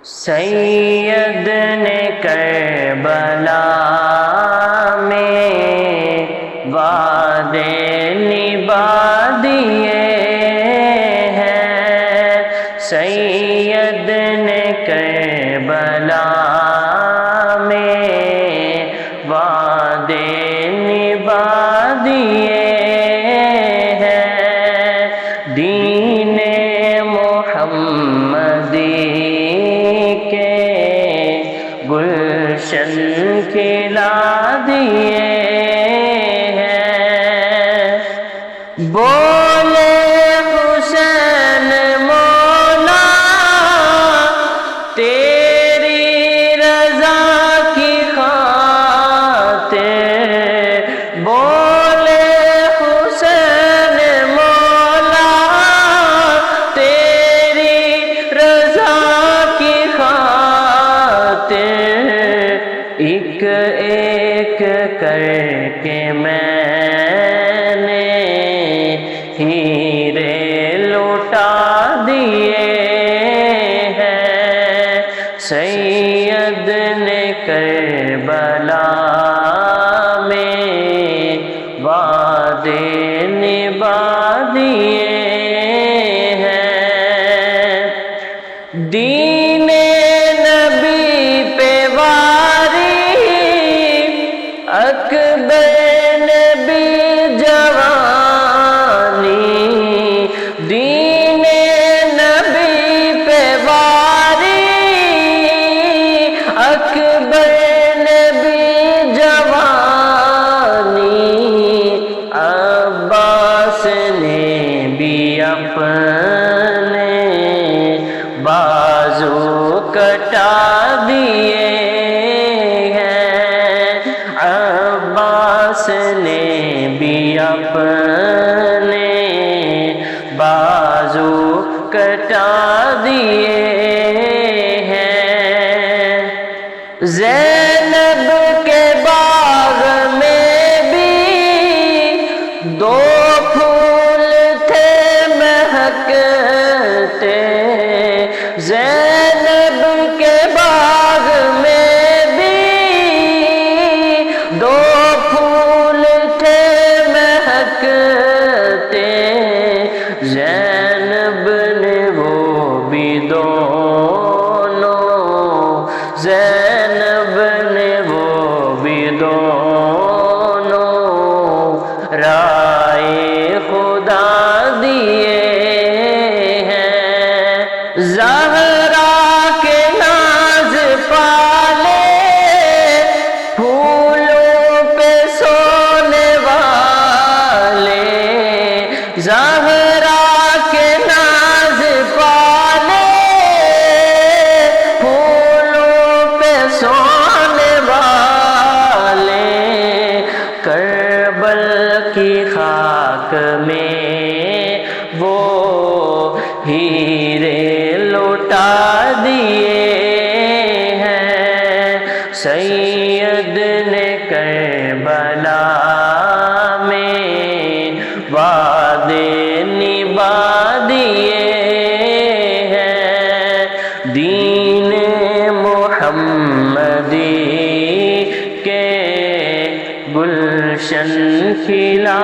سید نے کربلا میں وعدے نبھا دیے ہیں، سید نے کربلا میں وعدے نبھا دیے ہیں، دین محمدی گلشن کھلا دیے ہیں۔ بولے حسین مولا تیری رضا کی خاطر، بولے حسین مولا تیری رضا کی خاطر، ایک ایک کر کے میں نے ہیرے لوٹا دیے ہیں، سید نے کربلا میں وعدے نبھا دیے ہیں، دین اکبر نبی جوانی، دین نبی پہ واری، اکبر نبی جوانی، عباس نے بھی اپنے بازو کٹا دیے، عباس نے بھی اپنے بازو کٹا دیے ہیں، زینب کے باغ میں بھی دو پھول تھے مہکتے، زینب کے باغ میں بھی دو پھول تھے مہکتے، زینب نے وہ بھی دونوں، زینب نے وہ بھی دونوں رائے خدا دیے ہیں، زہرا کے ناز پالے زہرا کے ناز پالے پھولوں پہ سونے والے، کربل کی خاک میں وہ ہیرے لوٹا دیے ہیں، سید نے کربلا وعدے نبھا دیے ہیں، دین محمدی کے گلشن کھلا